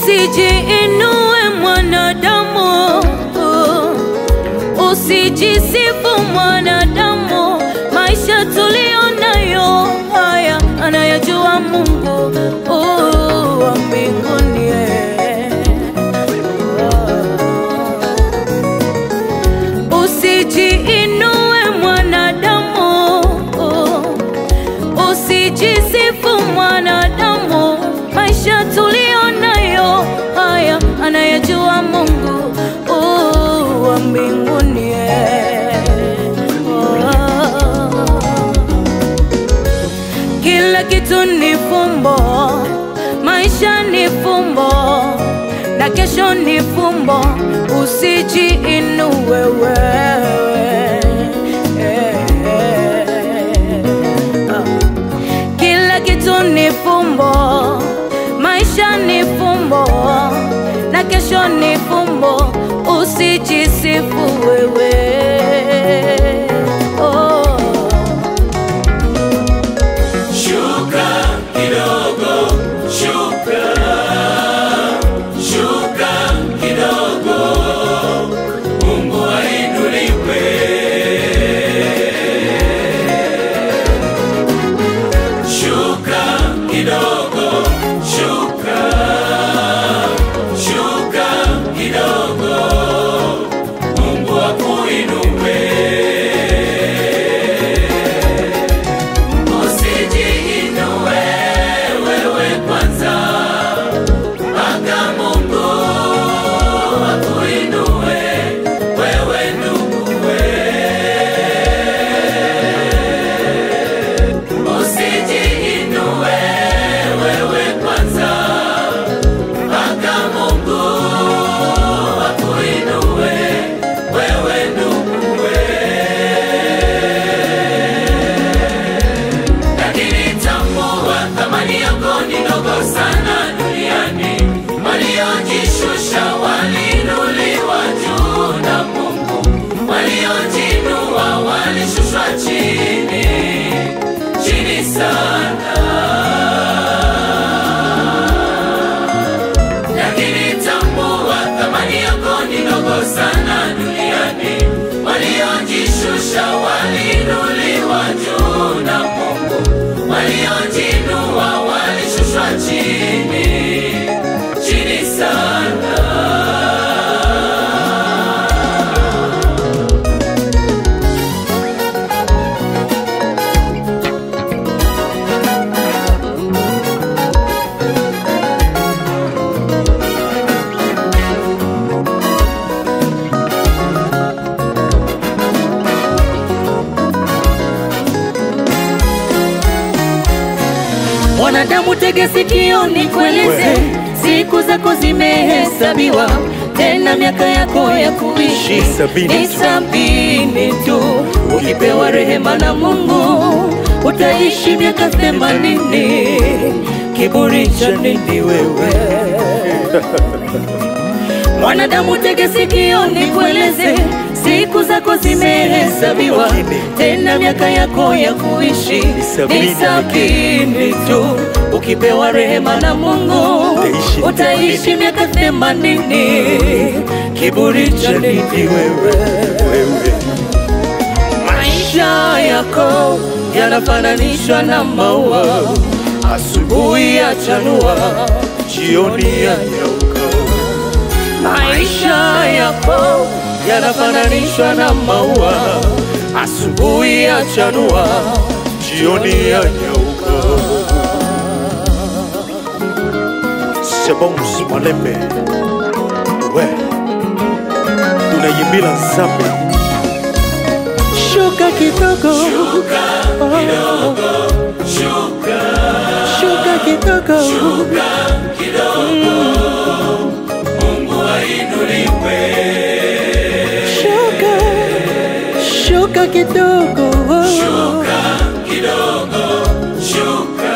Usijiinue mwanadamu, usijisifu mwanadamu. Maisha tulionayo haya anayajua Mungu wa mbinguni. Usijiinue mwanadamu, usijisifu mwanadamu. Maisha tulionayo haya anayajua Mungu wa mbinguni. Kila kitu ni fumbo, maisha ni fumbo, na kesho ni fumbo. Usijiinue wewe. Kila kitu ni fumbo, maisha ni fumbo, na kesho ni fumbo. Usijisifu wewe. Shuka kidogo, shuka, shuka kidogo, Mungu ainuliwe. Shuka kidogo, shuka, shuka kidogo, Mungu akuinue. Usijiinue wewe kwanza, mpaka Mungu akuinue wewe nduguwe. Usijiinue wewe kwanza, mpaka Mungu akuinue wewe nduguwe. Lakini tambua thamani yako ni ndogo sana duniani. Waliojishusha waliinuliwa juu na Mungu, waliojinua walishushwa chini, chini sana. Lakini tambua thamani yako ni ndogo sana duniani. Waliojishusha waliinuliwa juu na Mungu, waliojinua walishushwa chini, chini sana. Mwanadamu tega sikio nikueleze, siku zako zimehesabiwa, tena miaka yako ya kuishi ni 70 tu. Ukipewa rehema na Mungu utaishi miaka 80. Kiburi cha nini wewe? Mwanadamu tega sikio nikueleze, siku zako zimehesabiwa, tena miaka yako ya kuishi ni 70 tu. Ukipewa rehema na Mungu utaishi miaka 80. Kiburi cha nini wewe? Maisha yako yanafananishwa na maua, asubuhi yachanua, jioni yanyauka. Maisha yako yanafananishwa na maua, asubuhi yachanua, jioni yanyauka. C'est bon, Malembe. Ouais. Tunayimbila nzambe. Shuka kidogo, Shuka kidogo, shuka, shuka kidogo, shuka kidogo, Mungu ainuliwe. shuka, shuka kidogo, Shuka kidogo, shuka,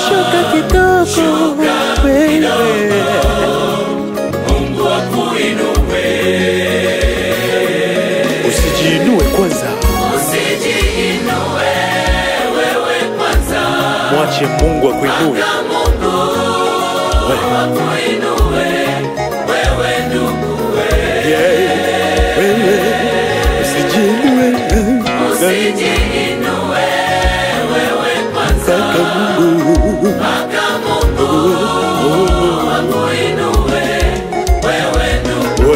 shuka kidogo, wewe. Mungu akuinue. Usijiinue kwanza, Usijiinue wewe kwanza, mwache Mungu akuinue. Mungu wakuinue wewe ndugu Wewe usijiinue usijiinue wewe kwanza mpaka Mungu wakuinue wewe ndugu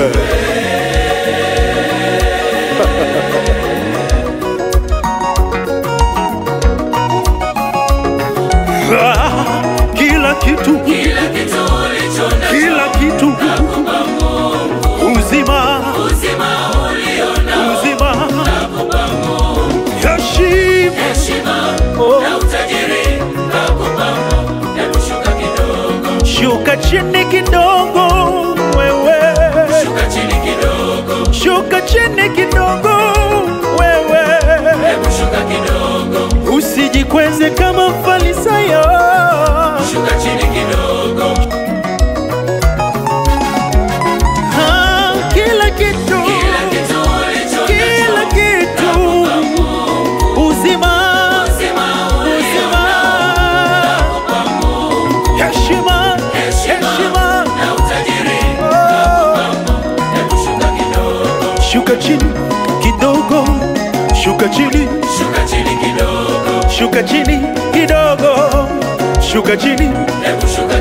kila kitu ulicho nacho kila kitu nakupa Mungu uzima uzima ulionao uzima nakupa Mungu heshima heshima na utajiri nakupa Mungu. Hebu shuka kidogo, shuka chini kidogo wewe shuka chini kidogo, shuka chini kidogo wewe hebu shuka kidogo, usijikweze kama Farisayo shuka chini kidogo. kila kitu Kila kitu ulicho kila nacho kitu nakupa Mungu uzima uzima uzima nakupa Mungu heshima heshima na utajiri nakupa Mungu. Hebu shuka kidogo, shuka chini kidogo shuka chini shuka chini kidogo, shuka chini kidogo shuka chini hebu shuka